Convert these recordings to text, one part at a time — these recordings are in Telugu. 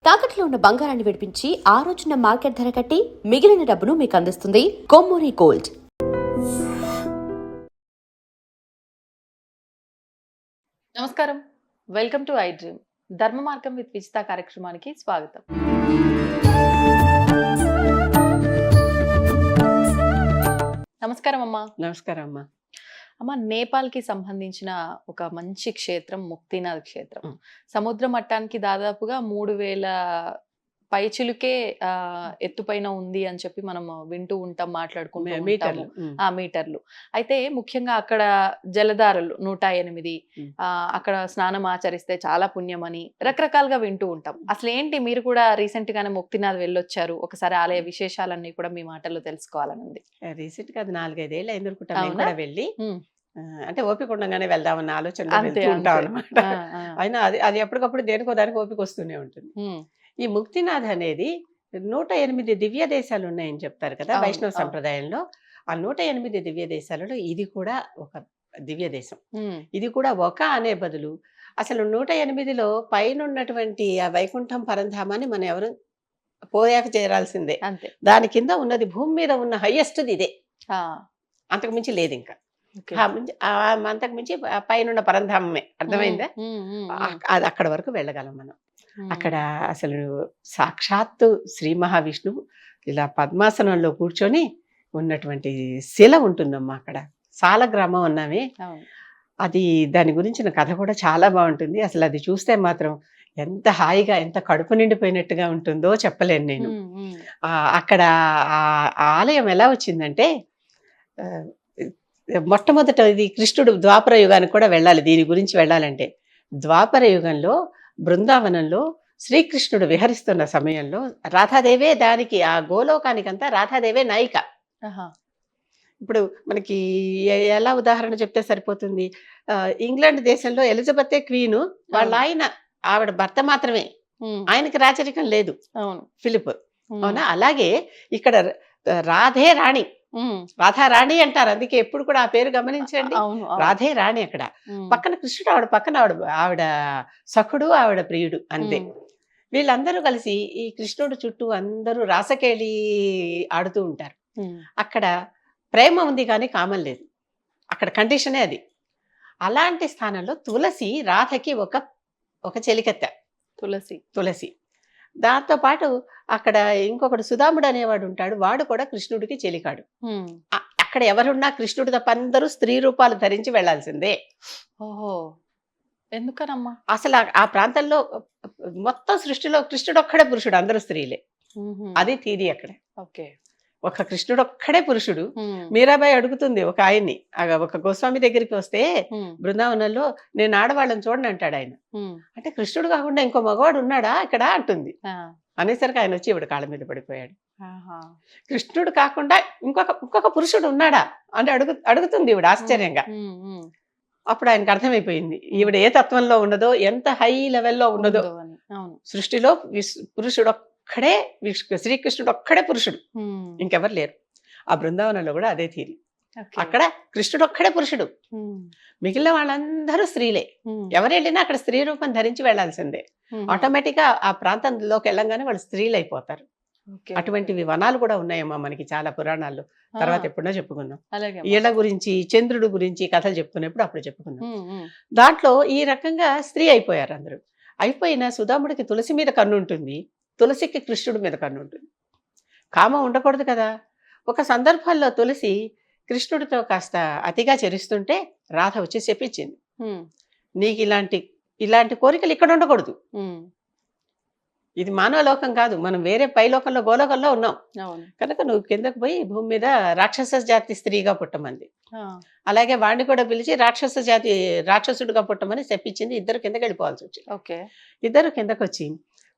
తాకట్లో ఉన్న బంగారాన్ని విడిపించి ఆ రోజున మార్కెట్ ధర కట్టి మిగిలిన డబ్బును మీకు అందిస్తుంది కొమ్మూరి గోల్డ్. నమస్కారం, వెల్కమ్ టు ఐ డ్రీమ్. ధర్మ మార్గం విత్ విజిత కార్యక్రమానికి స్వాగతం. నమస్కారం అమ్మా. నమస్కారం అమ్మా. అమ్మ, నేపాల్కి సంబంధించిన ఒక మంచి క్షేత్రం ముక్తినాథ్ క్షేత్రం. సముద్ర మట్టానికి దాదాపుగా 3000 పైచిలుకే ఎత్తుపైన ఉంది అని చెప్పి మనం వింటూ ఉంటాం, మాట్లాడుకుంటూ ఉంటాము. మీటర్లు. అయితే ముఖ్యంగా అక్కడ జలధారలు 108, అక్కడ స్నానం ఆచరిస్తే చాలా పుణ్యం అని రకరకాలుగా వింటూ ఉంటాం. అసలు ఏంటి, మీరు కూడా రీసెంట్ గానే ముక్తినాథ్ వెళ్ళొచ్చారు, ఒకసారి ఆలయ విశేషాలన్నీ కూడా మీ మాటల్లో తెలుసుకోవాలని ఉంది. రీసెంట్ గా 4-5 ఏళ్ళు అయిందనుకుంటా మేము కూడా వెళ్ళి, అంటే ఓపిక ఉండగానే వెళ్దామన్న ఆలోచనలో వెళ్తూ ఉంటాం అనమాట. అయినా అది ఎప్పటికప్పుడు దేనికో దానికి ఓపిక వస్తూనే ఉంటుంది. ఈ ముక్తినాథ్ అనేది 108 దివ్య దేశాలు ఉన్నాయని చెప్తారు కదా వైష్ణవ సంప్రదాయంలో. ఆ 108 దివ్య దేశాలలో ఇది కూడా ఒక దివ్య దేశం. ఇది కూడా ఒక అనే బదులు అసలు 108లో పైన ఉన్నటువంటి ఆ వైకుంఠం పరంధామాన్ని మనం ఎవరు పోయాక చేరాల్సిందే. దాని కింద ఉన్నది భూమి మీద ఉన్న హైయెస్ట్ ఇదే, అంతకు మించి లేదు. ఇంకా అంతకు మించి పైన పరంధామమే. అర్థమైందా? అది అక్కడ వరకు వెళ్ళగలం మనం. అక్కడ అసలు సాక్షాత్తు శ్రీ మహావిష్ణువు ఇలా పద్మాసనంలో కూర్చొని ఉన్నటువంటి శిల ఉంటుందమ్మా. అక్కడ సాలగ్రామం అన్నామే, అది దాని గురించిన కథ కూడా చాలా బాగుంటుంది. అసలు అది చూస్తే మాత్రం ఎంత హాయిగా, ఎంత కడుపు నిండిపోయినట్టుగా ఉంటుందో చెప్పలేను నేను. అక్కడ ఆలయం ఎలా వచ్చిందంటే, మొట్టమొదట ఇది కృష్ణుడు ద్వాపర యుగానికి కూడా వెళ్ళాలి. దీని గురించి వెళ్ళాలంటే ద్వాపర యుగంలో బృందావనంలో శ్రీకృష్ణుడు విహరిస్తున్న సమయంలో రాధాదేవే దానికి, ఆ గోలోకానికంతా రాధాదేవే నాయిక. ఇప్పుడు మనకి ఎలా ఉదాహరణ చెప్తే సరిపోతుంది, ఇంగ్లాండ్ దేశంలో ఎలిజబెతే క్వీను, వాళ్ళ ఆయన ఆవిడ భర్త మాత్రమే, ఆయనకి రాచరికం లేదు, ఫిలిప్. అవునా? అలాగే ఇక్కడ రాధే రాణి, రాధా రాణి అంటారు. అందుకే ఎప్పుడు కూడా ఆ పేరు గమనించండి, రాధే రాణి. అక్కడ పక్కన కృష్ణుడు, ఆవిడ పక్కన ఆవిడ సఖుడు, ఆవిడ ప్రియుడు, అంతే. వీళ్ళందరూ కలిసి ఈ కృష్ణుడు చుట్టూ అందరూ రాసకేళి ఆడుతూ ఉంటారు. అక్కడ ప్రేమ ఉంది కానీ కామం లేదు, అక్కడ కండిషనే అది. అలాంటి స్థానంలో తులసి రాధకి ఒక చెలికత్తె, తులసి. దాంతో పాటు అక్కడ ఇంకొకడు సుధాముడు అనేవాడు ఉంటాడు, వాడు కూడా కృష్ణుడికి చెలికాడు. అక్కడ ఎవరున్నా కృష్ణుడు తప్ప అందరూ స్త్రీ రూపాలు ధరించి వెళ్లాల్సిందే. ఓహో, ఎందుకనమ్మా? అసలు ఆ ప్రాంతంలో మొత్తం సృష్టిలో కృష్ణుడు ఒక్కడే పురుషుడు, అందరూ స్త్రీలే. అది తీరి అక్కడ. ఒక కృష్ణుడు ఒక్కడే పురుషుడు. మీరాబాయి అడుగుతుంది ఒక ఆయన్ని, ఒక గోస్వామి దగ్గరికి వస్తే బృందావనంలో, నేను ఆడవాళ్ళని చూడండి అంటాడు ఆయన. అంటే కృష్ణుడు కాకుండా ఇంకో మగవాడు ఉన్నాడా ఇక్కడ అంటుంది. అనేసరికి ఆయన వచ్చి ఇవిడ కాళ్ళ మీద పడిపోయాడు. కృష్ణుడు కాకుండా ఇంకొక పురుషుడు ఉన్నాడా అని అడుగుతుంది ఈవిడ ఆశ్చర్యంగా. అప్పుడు ఆయనకు అర్థమైపోయింది ఈవిడ ఏ తత్వంలో ఉన్నదో, ఎంత హై లెవెల్లో ఉన్నదో. సృష్టిలో పురుషుడు ఒక్కడే, శ్రీకృష్ణుడు ఒక్కడే పురుషుడు, ఇంకెవరు లేరు. ఆ బృందావనంలో కూడా అదే తీరి. అక్కడ కృష్ణుడు ఒక్కడే పురుషుడు, మిగిలిన వాళ్ళందరూ స్త్రీలే. ఎవరు వెళ్ళినా అక్కడ స్త్రీ రూపం ధరించి వెళ్లాల్సిందే. ఆటోమేటిక్ గా ఆ ప్రాంతంలోకి వెళ్ళంగానే వాళ్ళు స్త్రీలు అయిపోతారు. అటువంటివి వనాలు కూడా ఉన్నాయమ్మా మనకి చాలా పురాణాల్లో. తర్వాత ఎప్పుడో చెప్పుకున్నాం. ఈళ్ళ గురించి, చంద్రుడు గురించి కథలు చెప్పుకునేప్పుడు అప్పుడు చెప్పుకున్నాం. దాంట్లో ఈ రకంగా స్త్రీ అయిపోయారు అందరూ. అయిపోయిన సుధాముడికి తులసి మీద కన్ను ఉంటుంది, తులసికి కృష్ణుడి మీద కన్ను ఉంటుంది. కామం ఉండకూడదు కదా. ఒక సందర్భంలో తులసి కృష్ణుడితో కాస్త అతిగా చరిస్తుంటే రాధ వచ్చి చెప్పించింది, నీకు ఇలాంటి కోరికలు ఇక్కడ ఉండకూడదు. ఇది మానవ లోకం కాదు, మనం వేరే పైలోకంలో గోలోకంలో ఉన్నాం కనుక నువ్వు కిందకు పోయి భూమి మీద రాక్షస జాతి స్త్రీగా పుట్టమంది. అలాగే వాడిని కూడా పిలిచి రాక్షసుడిగా పుట్టమని చెప్పించింది. ఇద్దరు కిందకి వెళ్ళిపోవాల్సి వచ్చింది. ఇద్దరు కిందకు వచ్చి,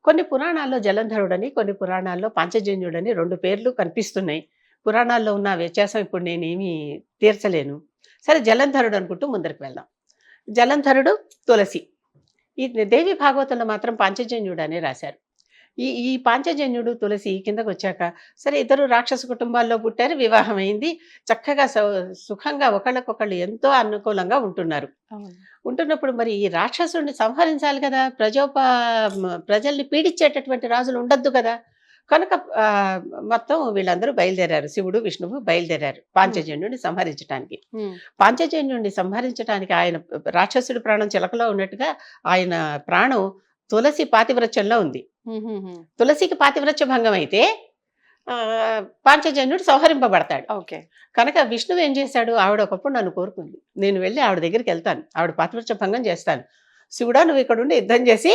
కొన్ని పురాణాల్లో జలంధరుడని, కొన్ని పురాణాల్లో పంచజన్యుడని 2 పేర్లు కనిపిస్తున్నాయి. పురాణాల్లో ఉన్న వ్యత్యాసం ఇప్పుడు నేనేమి తీర్చలేను. సరే, జలంధరుడు అనుకుంటూ ముందరికి వెళ్దాం. జలంధరుడు, తులసి. ఈ దేవి భాగవతంలో మాత్రం పంచజన్యుడు అనే రాశారు. ఈ ఈ పాంచజన్యుడు తులసి కిందకు వచ్చాక సరే ఇద్దరు రాక్షస కుటుంబాల్లో పుట్టారు, వివాహం అయింది, చక్కగా సుఖంగా ఒకళ్ళకొకళ్ళు ఎంతో అనుకూలంగా ఉంటున్నారు. అవును. ఉంటున్నప్పుడు మరి ఈ రాక్షసుడిని సంహరించాలి కదా, ప్రజల్ని పీడించేటటువంటి రాజులు ఉండొద్దు కదా. కనుక మొత్తం వీళ్ళందరూ బయలుదేరారు, శివుడు విష్ణువు బయలుదేరారు పాంచజన్యుడిని సంహరించడానికి. ఉమ్, పాంచజన్యుడిని సంహరించడానికి ఆయన రాక్షసుడి ప్రాణం చిలకలో ఉన్నట్టుగా ఆయన ప్రాణం తులసి పాతివ్రత్యంలో ఉంది. ఉమ్, ఉమ్, ఉమ్. తులసికి పాతివ్రత్య భంగం అయితే పాంచజన్యుడు సంహరింపబడతాడు. ఓకే. కనుక విష్ణువు ఏం చేశాడు, ఆవిడ ఒకప్పుడు నన్ను కోరుకుంది, నేను వెళ్ళి ఆవిడ దగ్గరికి వెళ్తాను, ఆవిడ పాతివ్రత్య భంగం చేస్తాను, శివుడా నువ్వు ఇక్కడ ఉండి యుద్ధం చేసి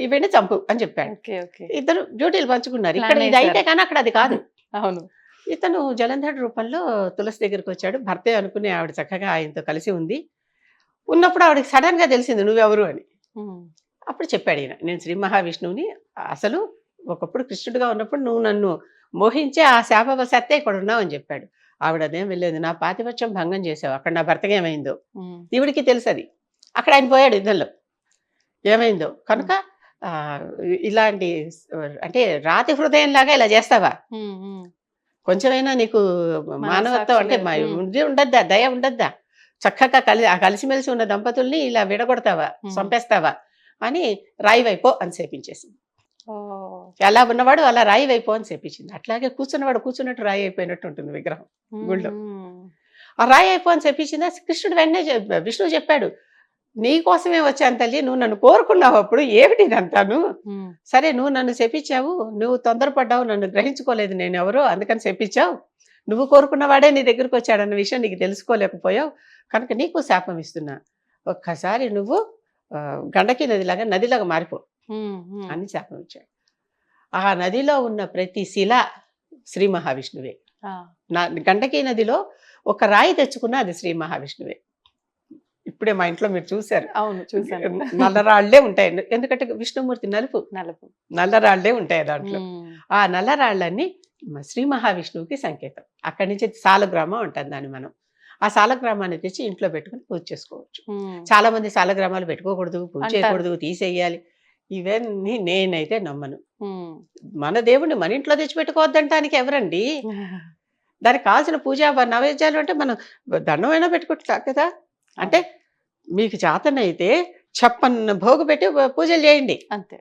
ఇవన్నీ చంపు అని చెప్పాడు. ఓకే. ఓకే. ఇద్దరు డ్యూటీలు పంచుకున్నారు. ఇక్కడ Plan ఇది అయితే వేశారు. కానీ అక్కడ అది కాదు. అవును. ఇతను జలంధరుడి రూపంలో తులసి దగ్గరికి వచ్చాడు, భర్తే అనుకుని ఆవిడ చక్కగా ఆయనతో కలిసి ఉంది. ఉన్నప్పుడు ఆవిడకి సడన్ గా తెలిసింది నువ్వెవరు అని. ఉమ్, అప్పుడు చెప్పాడు ఈయన, నేను శ్రీ మహావిష్ణువుని, అసలు ఒకప్పుడు కృష్ణుడిగా ఉన్నప్పుడు నువ్వు నన్ను మోహించే ఆ శాపవశాత్తే ఇక్కడ ఉన్నావు అని చెప్పాడు. ఆవిడ అదేం వెళ్ళేది, నా పాతిపత్యం భంగం చేసావు, అక్కడ నా భర్తకి ఏమైందో ఉమ్, ఈవిడికి తెలుసు అది. అక్కడ ఆయన పోయాడు యుద్ధంలో, ఏమైందో కనుక ఇలాంటి అంటే రాతి హృదయం లాగా ఇలా చేస్తావా, ఉమ్, ఉమ్. కొంచెమైనా నీకు మానవత్వం అంటే లేదు. ఉండద్దా, దయ ఉండద్దా, చక్కగా కలిసిమెలిసి ఉన్న దంపతుల్ని ఇలా విడగొడతావా, చంపేస్తావా అని రాయి వైపో అని సేపించేసింది. ఓ, ఎలా ఉన్నవాడు అలా రాయి వైపో అని సేపించింది. అట్లాగే కూర్చున్నవాడు కూర్చున్నట్టు రాయి అయిపోయినట్టు ఉంటుంది విగ్రహం గుళ్ళో. ఉమ్, ఆ రాయి అయిపో అని చెప్పించిందా, కృష్ణుడు వెంటనే విష్ణువు చెప్పాడు, నీ కోసమే వచ్చాను తల్లి, నువ్వు నన్ను కోరుకున్నావు, అప్పుడు ఏమిటి ఇదంతాను, ఉమ్, సరే నువ్వు నన్ను చెప్పించావు, నువ్వు తొందరపడ్డావు, నన్ను గ్రహించుకోలేదు నేను ఎవరో, అందుకని చెప్పించావు, నువ్వు కోరుకున్నవాడే నీ దగ్గరికి వచ్చాడన్న విషయం నీకు తెలుసుకోలేకపోయావు, కనుక నీకు శాపం ఇస్తున్నా, ఒక్కసారి నువ్వు గండకి నదిలాగా మారిపో ఉమ్, ఉమ్. అని శాపం ఇచ్చాడు. ఆ నదిలో ఉన్న ప్రతి శిల శ్రీ మహావిష్ణువే. ఆ, గండకీ నదిలో ఒక రాయి తెచ్చుకున్నా అది శ్రీ మహావిష్ణువే. ఇప్పుడే మా ఇంట్లో మీరు చూశారు, అవును చూసాను. నల్లరాళ్లే ఉంటాయి, ఎందుకంటే విష్ణుమూర్తి నలుపు, నలుపు. నల్లరాళ్లే ఉంటాయి దాంట్లో. ఉమ్, ఆ నల్లరాళ్ళన్నీ శ్రీ మహావిష్ణువుకి సంకేతం. అక్కడి నుంచి సాలగ్రామం అంటాం దాన్ని మనం. ఆ సాలగ్రామాన్ని తెచ్చి ఇంట్లో పెట్టుకుని పూజ చేసుకోవచ్చు. ఉమ్. చాలా మంది సాలగ్రామాలు పెట్టుకోకూడదు, పూజ అంటారు. చేయకూడదు, తీసేయాలి, ఇవన్నీ నేనైతే నమ్మను. ఉమ్. మన దేవుణ్ణి మన ఇంట్లో తెచ్చి పెట్టుకోవద్దంటానికి ఎవరండి, దానికి కావాల్సిన పూజ నైవేద్యాలు అంటే మనం దండమైనా పెట్టుకుంటాం కదా. అంటే మీకు చేతనైతే చెప్పన్న భోగు పెట్టి పూజలు చేయండి, అంతే.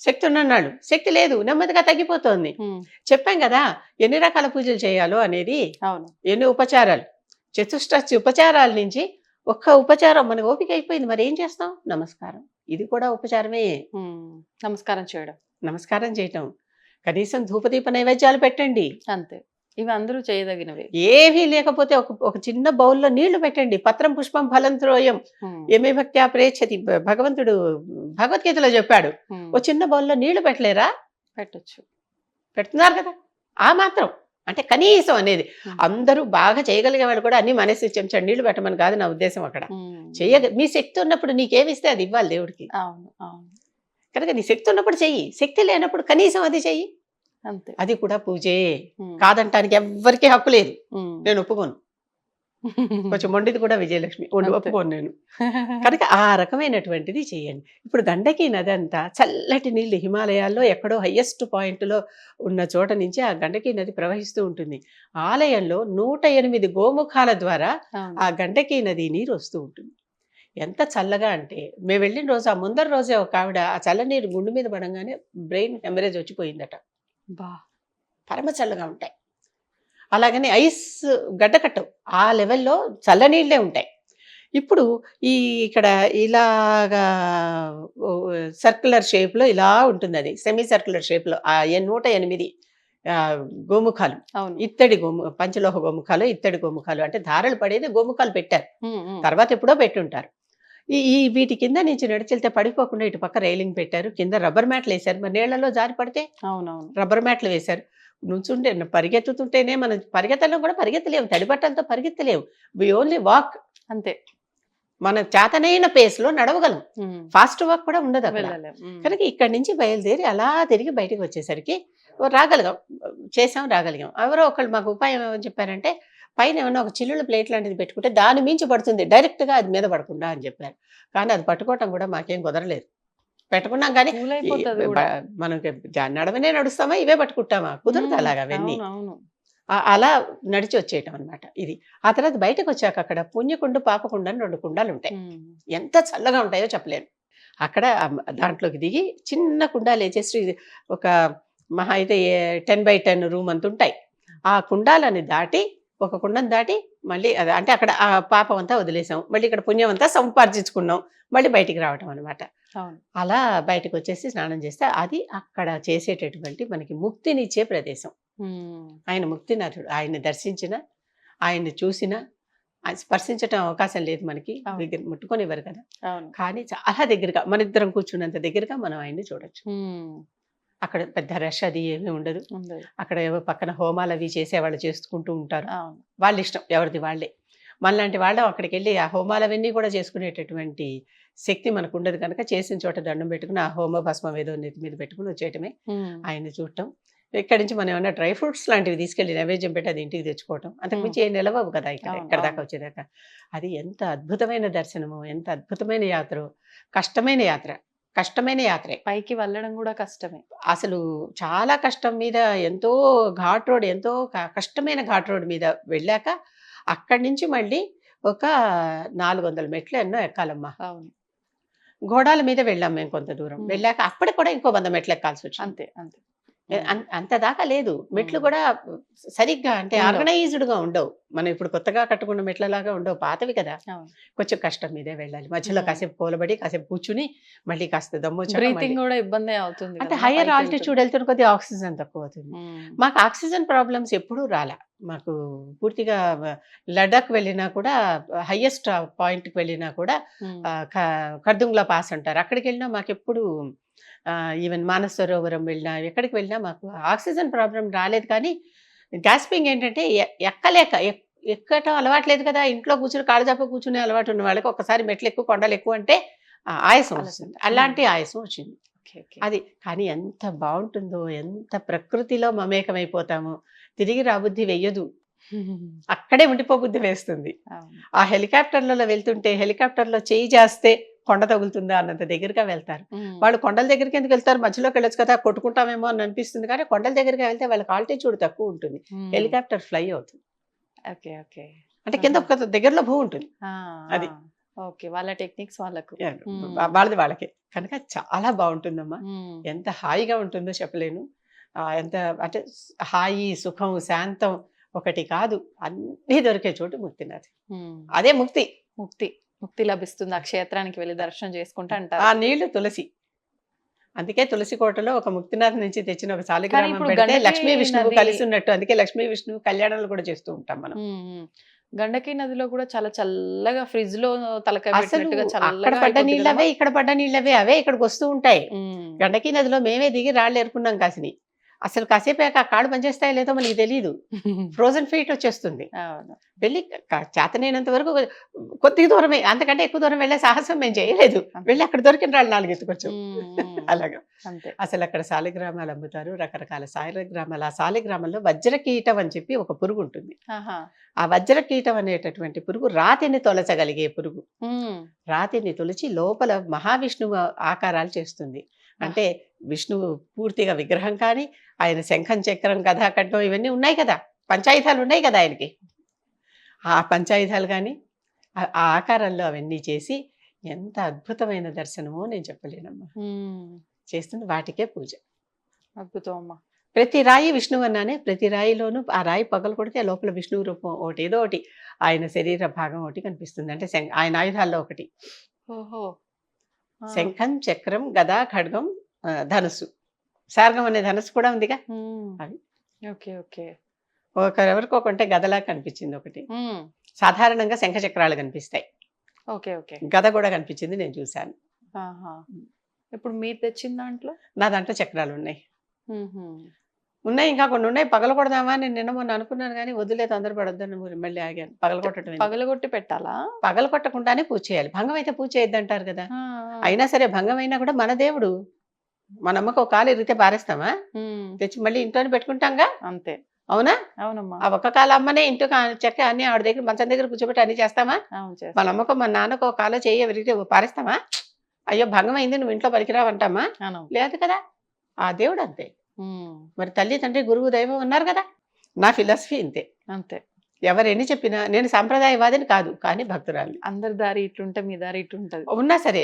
శక్తి ఉన్ననాడు. శక్తి లేదు, నెమ్మదిగా తగ్గిపోతుంది. ఉమ్, చెప్పాం కదా ఎన్ని రకాల పూజలు చేయాలో అనేది, అవును. ఎన్ని ఉపచారాలు, చతుష్టాస్తి ఉపచారాల నుంచి ఒక్క ఉపచారం మనకు ఓపిక అయిపోయింది, మరి ఏం చేస్తాం, నమస్కారం, ఇది కూడా ఉపచారమే. ఉమ్, నమస్కారం చేయడం నమస్కారం చేయటం, కనీసం ధూపదీప నైవేద్యాలు పెట్టండి, అంతే. ఇవి అందరూ చేయదగినవి. ఏమీ లేకపోతే ఒక చిన్న బౌల్లో నీళ్లు పెట్టండి, పత్రం పుష్పం ఫలం త్రోయం ఉమ్, ఏమే భక్త్యా ప్రేక్షతి, భగవంతుడు భగవద్గీతలో చెప్పాడు. ఉమ్. ఓ చిన్న బౌల్లో నీళ్లు పెట్టలేరా, పెట్టొచ్చు. పెడుతున్నారు కదా, ఆ మాత్రం అంటే కనీసం అనేది. ఉమ్. అందరూ బాగా చేయగలిగే వాళ్ళు కూడా అన్ని మనసి చెంచాడు నీళ్లు పెట్టమని కాదు నా ఉద్దేశం. అక్కడ ఉమ్. మీ శక్తి ఉన్నప్పుడు నీకేమిస్తే అది ఇవ్వాలి దేవుడికి, అవును, అవును, కనుక నీ శక్తి ఉన్నప్పుడు చెయ్యి, శక్తి లేనప్పుడు కనీసం అది చెయ్యి, అంతే. అది కూడా పూజే. ఉమ్, కాదంటానికి ఎవ్వరికీ హక్కు లేదు, ఉమ్. నేను ఒప్పుకోను. కొంచెం మొండిది కూడా విజయలక్ష్మి, అంతే. ఒప్పుకోను నేను. కనుక ఆ రకమైనటువంటిది చేయండి. ఇప్పుడు గండకీ నది అంతా చల్లటి నీళ్లు, హిమాలయాల్లో ఎక్కడో హయ్యెస్ట్ పాయింట్లో ఉన్న చోట నుంచి ఆ గండకీ నది ప్రవహిస్తూ ఉంటుంది. ఆలయంలో 108 గోముఖాల ద్వారా అవును. ఆ గండకీ నది నీరు వస్తూ ఉంటుంది. ఎంత చల్లగా అంటే, మేము వెళ్ళిన రోజు ఆ ముందర రోజే ఒక ఆవిడ ఆ చల్లనీరు గుండు మీద పడంగానే బ్రెయిన్ హెమరేజ్ వచ్చిపోయిందట. బా. పరమ చల్లగా ఉంటాయి. అలాగని ఐస్ గడ్డకట్టవు, ఆ లెవెల్లో చల్లనీళ్ళే ఉంటాయి. ఇప్పుడు ఇక్కడ ఇలాగా సర్క్యులర్ షేప్లో ఇలా ఉంటుంది, అది సెమీ సర్క్యులర్ షేప్లో 108 గోముఖాలు, అవును. ఇత్తడి పంచలోహ గోముఖాలు, ఇత్తడి గోముఖాలు అంటే ధారలు పడేది గోముఖాలు పెట్టారు, ఉమ్, ఉమ్. తర్వాత ఎప్పుడో పెట్టుంటారు. ఈ వీటి కింద నుంచి నడిచెళ్తే పడిపోకుండా ఇటు పక్క రైలింగ్ పెట్టారు, కింద రబ్బర్ మ్యాట్లు వేశారు, మరి నీళ్లలో జారి పడితే అవునవును. రబ్బర్ మ్యాట్లు వేశారు. నుంచుంటే పరిగెత్తుతుంటేనే మనం పరిగెత్తలేం, కూడా పరిగెత్తలేము, తడి బట్టలతో పరిగెత్తలేము, వి ఓన్లీ వాక్. అంతే. మన చేతనైన పేస్లో నడవగలం, ఉమ్. ఫాస్ట్ వాక్ కూడా ఉండదు అక్కడ. వెళ్ళలేం. ఉమ్. కనుక ఇక్కడి నుంచి బయలుదేరి అలా తిరిగి బయటకు వచ్చేసరికి రాగలిగాం, చేసాం, రాగలిగాం. ఎవరో ఒకళ్ళు మాకు ఉపాయం ఏమని చెప్పారంటే, పైన ఏమన్నా ఒక చిల్లుల ప్లేట్ లాంటిది పెట్టుకుంటే దాని మించి పడుతుంది, డైరెక్ట్గా అది మీద పడకుండా అని చెప్పారు. కానీ అది పట్టుకోవటం కూడా మాకేం కుదరలేదు. పెట్టుకున్నాం కానీ కూల్ అయిపోతుంది కూడా. మనకి నడవనే నడుస్తామా, ఇవే పట్టుకుంటామా, కుదరదు అలాగా అవన్నీ. అవును. అలా నడిచి వచ్చేయటం అనమాట ఇది. ఆ తర్వాత బయటకు వచ్చాక అక్కడ పుణ్యకుండు పాపకుండు అని 2 కుండాలు ఉంటాయి. ఎంత చల్లగా ఉంటాయో చెప్పలేను. అక్కడ దాంట్లోకి దిగి చిన్న కుండాలు వేసేసి ఒక మహా అయితే 10x10 రూమ్ అంత ఉంటాయి. ఆ కుండాలని దాటి ఒక కుండను దాటి మళ్ళీ అంటే అక్కడ ఆ పాపం అంతా వదిలేసాం, మళ్ళీ ఇక్కడ పుణ్యం అంతా సంపార్జించుకున్నాం, మళ్ళీ బయటికి రావటం అనమాట. అలా బయటకు వచ్చేసి స్నానం చేస్తే అది అక్కడ చేసేటటువంటి మనకి ముక్తినిచ్చే ప్రదేశం. ఆయన ముక్తినాథుడు. ఆయన్ని దర్శించిన, ఆయన్ని చూసిన, ఆయన స్పర్శించటం అవకాశం లేదు మనకి, దగ్గర ముట్టుకొనివ్వరు కదా, కానీ చాలా దగ్గరగా మన ఇద్దరం కూర్చున్నంత దగ్గరగా మనం ఆయన్ని చూడొచ్చు. అక్కడ పెద్ద రష్ అది ఏమీ ఉండదు. అక్కడ ఏవో పక్కన హోమాలు అవి చేసేవాళ్ళు చేసుకుంటూ ఉంటారు, వాళ్ళ ఇష్టం, ఎవరిది వాళ్ళే. మనలాంటి వాళ్ళం అక్కడికి వెళ్ళి ఆ హోమాలు అవన్నీ కూడా చేసుకునేటటువంటి శక్తి మనకు ఉండదు కనుక చేసిన చోట దండం పెట్టుకుని ఆ హోమ భస్మం ఏదో నెత్తి మీద పెట్టుకుని వచ్చేయటమే, ఆయన్ని చూడటం. ఇక్కడి నుంచి మనం ఏమైనా డ్రై ఫ్రూట్స్ లాంటివి తీసుకెళ్ళి నైవేద్యం పెట్టి అది ఇంటికి తెచ్చుకోవటం, అంతకుమించి ఏం నిలవవు కదా ఇక్కడ దాకా వచ్చేదాకా. అది ఎంత అద్భుతమైన దర్శనము, ఎంత అద్భుతమైన యాత్ర, కష్టమైన యాత్ర, కష్టమైన యాత్రే. పైకి వెళ్ళడం కూడా కష్టమే అసలు, చాలా కష్టం మీద, ఎంతో ఘాట్ రోడ్, ఎంతో కష్టమైన ఘాట్ రోడ్ మీద వెళ్ళాక అక్కడి నుంచి మళ్ళీ ఒక 400 మెట్లు ఎన్నో ఎక్కాలమ్మా. ఘోడాల మీద వెళ్ళాం మేము కొంత దూరం. వెళ్ళాక అప్పటికి కూడా ఇంకో 100 మెట్లు ఎక్కాల్సి వచ్చింది. అంతే అంతే. అంత దాకా లేదు. మెట్లు కూడా సరిగ్గా అంటే ఆర్గనైజ్డ్ గా ఉండవు. మనం ఇప్పుడు కొత్తగా కట్టుకున్న మెట్లలాగా ఉండవు, పాతవి కదా. కొంచెం కష్టం మీదే వెళ్ళాలి. మధ్యలో కాసేపు కూలబడి కాసేపు కూర్చుని మళ్ళీ కాస్త దమ్ము బ్రీతింగ్ కూడా ఇబ్బంది అవుతుంది. అంటే హైయర్ ఆల్టిట్యూడ్ వెళ్తున్న కొద్దిగా ఆక్సిజన్ తక్కువ అవుతుంది. మాకు ఆక్సిజన్ ప్రాబ్లమ్స్ ఎప్పుడూ రాలా. మాకు పూర్తిగా లడాక్ వెళ్ళినా కూడా, హైయెస్ట్ పాయింట్కి వెళ్ళినా కూడా ఖర్దుంగ్లా పాస్ అంటారు, అక్కడికి వెళ్ళినా మాకు ఎప్పుడు, ఈవెన్ మానస సరోవరం వెళ్ళినా ఎక్కడికి వెళ్ళినా మాకు ఆక్సిజన్ ప్రాబ్లం రాలేదు. కానీ గ్యాస్పింగ్ ఏంటంటే ఎక్కటం అలవాట్లేదు కదా, ఇంట్లో కూర్చుని కాళ్ళజాప కూర్చునే అలవాటు ఉన్న వాళ్ళకి ఒక్కసారి మెట్లు ఎక్కువ కొండలు ఎక్కువ అంటే ఆయాసం వస్తుంది. అలాంటి ఆయాసం వచ్చింది అది. కానీ ఎంత బాగుంటుందో, ఎంత ప్రకృతిలో మమేకమైపోతామో, తిరిగి రాబుద్ధి వెయ్యదు, అక్కడే ఉండిపోబుద్ధి వేస్తుంది. ఆ హెలికాప్టర్లలో వెళ్తుంటే హెలికాప్టర్లో చేయి చేస్తే కొండ తగులుతుందా అన్నంత దగ్గరగా వెళ్తారు వాళ్ళు. కొండల దగ్గరికి ఎందుకు వెళ్తారు, మధ్యలోకి వెళ్ళొచ్చు కదా, కొట్టుకుంటామేమో అని అనిపిస్తుంది. కానీ కొండల దగ్గరికి వెళ్తే వాళ్ళకి ఆల్టిట్యూడ్ తక్కువ ఉంటుంది, హెలికాప్టర్ ఫ్లై అవుతుంది. అంటే కింద ఒక దగ్గరలో భూ ఉంటుంది. అది వాళ్ళ టెక్నిక్స్ వాళ్ళకు, వాళ్ళది వాళ్ళకి. కనుక చాలా బాగుంటుందమ్మా, ఎంత హాయిగా ఉంటుందో చెప్పలేను. ఎంత అంటే హాయి, సుఖం, శాంతం ఒకటి కాదు, అన్నీ దొరికే చోటు ముక్తినాథ్. అదే ముక్తి. ముక్తి లభిస్తుంది ఆ క్షేత్రానికి వెళ్ళి దర్శనం చేసుకుంటా అంటారు. ఆ నీళ్లు తులసి. అందుకే తులసి కోటలో ఒక ముక్తినాథ్ నుంచి తెచ్చిన ఒక సాలిగ్రామం పెడితే లక్ష్మీ విష్ణువు కలిసి ఉన్నట్టు. అందుకే లక్ష్మీ విష్ణువు కళ్యాణాలు కూడా చేస్తూ ఉంటాం మనం. గండకి నదిలో కూడా చాలా చల్లగా, ఫ్రిడ్జ్ లో తలకాయ అక్కడ పడ్డ నీళ్ళవే ఇక్కడ పడ్డ నీళ్ళవే, అవే ఇక్కడికి వస్తూ ఉంటాయి. గండకి నదిలో మేమే దిగి రాళ్ళు ఏరుకున్నాం కాసిని. అసలు కాసేపు ఆ కాళ్ళు పనిచేస్తాయో లేదో మనకి తెలియదు, ఫ్రోజన్ ఫీట్ వచ్చేస్తుంది. వెళ్ళి చేతనైనంత వరకు కొద్ది దూరమే, అంతకంటే ఎక్కువ దూరం వెళ్ళే సాహసం మేము చేయలేదు. వెళ్ళి అక్కడ దొరికిన రాళ్ళు 4 ఎత్తుకొచ్చాం. అలాగా అసలు అక్కడ సాలిగ్రామాలు అమ్ముతారు, రకరకాల సాలిగ్రామాలు. ఆ సాలిగ్రామంలో వజ్రకీటం అని చెప్పి ఒక పురుగు ఉంటుంది. ఆ వజ్రకీటం అనేటటువంటి పురుగు రాతిని తొలచగలిగే పురుగు. రాతిని తొలిచి లోపల మహావిష్ణువు ఆకారాలు చేస్తుంది. అంటే విష్ణువు పూర్తిగా విగ్రహం కానీ, ఆయన శంఖం, చక్రం, గదా, ఖడ్గం ఇవన్నీ ఉన్నాయి కదా, పంచాయుధాలు ఉన్నాయి కదా ఆయనకి. ఆ పంచాయుధాలు కానీ ఆ ఆకారంలో అవన్నీ చేసి ఎంత అద్భుతమైన దర్శనమో నేను చెప్పలేనమ్మా. చేస్తుంది వాటికే పూజ. అద్భుతం అమ్మా. ప్రతి రాయి విష్ణువు అన్నానే, ప్రతి రాయిలోనూ ఆ రాయి పగలు కొడితే లోపల విష్ణువు రూపం ఒకటి, ఏదో ఒకటి ఆయన శరీర భాగం ఒకటి కనిపిస్తుంది. అంటే ఆయన ఆయుధాల్లో ఒకటి. శంఖం, చక్రం, గదా, ఖడ్గం, ధనుస్సు. సార్గం అనే ధనుస్సు కూడా ఉందిగా అవి. ఒకరెవరికో కొంటే గదలా కనిపించింది ఒకటి. సాధారణంగా శంఖ చక్రాలు కనిపిస్తాయి, గద కూడా కనిపించింది, నేను చూశాను. ఇప్పుడు మీరు తెచ్చిన దాంట్లో? నా దాంట్లో చక్రాలు ఉన్నాయి. ఇంకా కొన్ని ఉన్నాయి. పగలగొడదామా నేను నిన్న మొన్న అనుకున్నాను కానీ వదిలే, తొందరపడొద్దని మళ్ళీ ఆగాను. పగలగొట్టడం, పగలగొట్టి పెట్టాలా? పగలగొట్టకుండానే పూజ చేయాలి. భంగం అయితే పూజ చేయొద్దంటారు కదా. అయినా సరే భంగం అయినా కూడా మన దేవుడు, మన అమ్మకు ఒక కాలు ఇరిగితే పారేస్తామా? తెచ్చి మళ్ళీ ఇంట్లోనే పెట్టుకుంటాంగా. అంతే. అవునా? అవునమ్మా. ఆ ఒక్క కాలు అమ్మనే ఇంటికి చెక్క అన్ని ఆవిడ దగ్గర మంచం దగ్గర కూర్చోబెట్టి అన్ని చేస్తామా? మన అమ్మకు మన నాన్నకు ఒక కాలు చేయ విరిగితే పారేస్తామా? అయ్యో భంగం అయింది నువ్వు ఇంట్లో పనికిరావంటామా? అవును. లేదు కదా. ఆ దేవుడు అంతే. ఉమ్, మరి తల్లి తండ్రి గురువు దైవం ఉన్నారు కదా. నా ఫిలాసఫీ ఇంతే. అంతే. ఎవరు ఎన్ని చెప్పినా నేను సాంప్రదాయవాదిని కాదు, కానీ భక్తురాలి. అందరి దారి ఇట్లుంటే మీ దారి ఇట్లుంటది. ఉన్నా సరే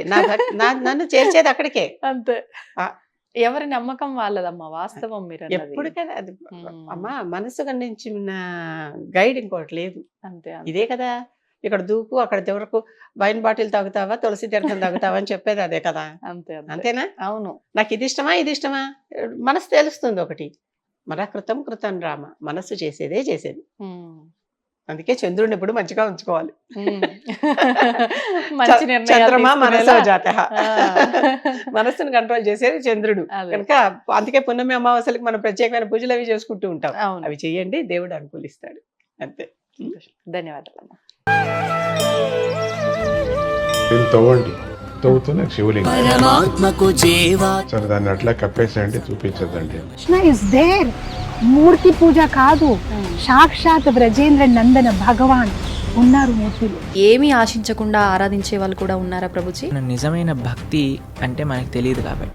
నన్ను చేర్చేది అక్కడికే. అంతే. ఆ. ఎవరి నమ్మకం వాళ్ళదమ్మా, వాస్తవం మీరు అన్నది. ఎప్పటికైనా అది ఉమ్, అమ్మా మనసు ఖండించిన గైడ్ ఇంకోటి లేదు. అంతే. ఇదే కదా. ఇక్కడ దూకు అక్కడ చివరకు వైన్ బాటిల్ తాగుతావా తులసి తీర్థం తాగుతావా అని చెప్పేది అదే కదా. అంతే. అంతే. అంతేనా? అవును. నాకు ఇది ఇష్టమా మనసు తెలుస్తుంది ఒకటి. మన కృతం రామ, మనస్సు చేసేదే చేసేది. ఉమ్, అందుకే చంద్రుడిని ఎప్పుడు మంచిగా ఉంచుకోవాలి. ఉమ్. మంచి నిర్ణయాలు చంద్రమా మనసో తీసుకునేలా. జాతః. ఆ. మనస్సును కంట్రోల్ చేసేది చంద్రుడు అదే. కనుక అందుకే పున్నమి అమావాస్యలకు మనం ప్రత్యేకమైన పూజలు అవి చేసుకుంటూ ఉంటాం. అవును. అవి చెయ్యండి, దేవుడు అనుకూలిస్తాడు. అంతే. ధన్యవాదాలమ్మా. దీన్ని తవ్వండి, తవ్వుతూనే శివలింగం. పరమాత్మకు జీవా సరే దాన్ని అట్లా కప్పేసేయండి, చూపించదండి. Krishna is there. మూర్తి పూజ కాదు, సాక్షాత్ బ్రజేంద్ర నందన భగవాన్ ఉన్నారు మూర్తిలో. ఏమీ ఆశించకుండా ఆరాధించే వాళ్ళు కూడా ఉన్నారా ప్రభుజీ? నిజమైన భక్తి అంటే మనకు తెలియదు కాబట్టి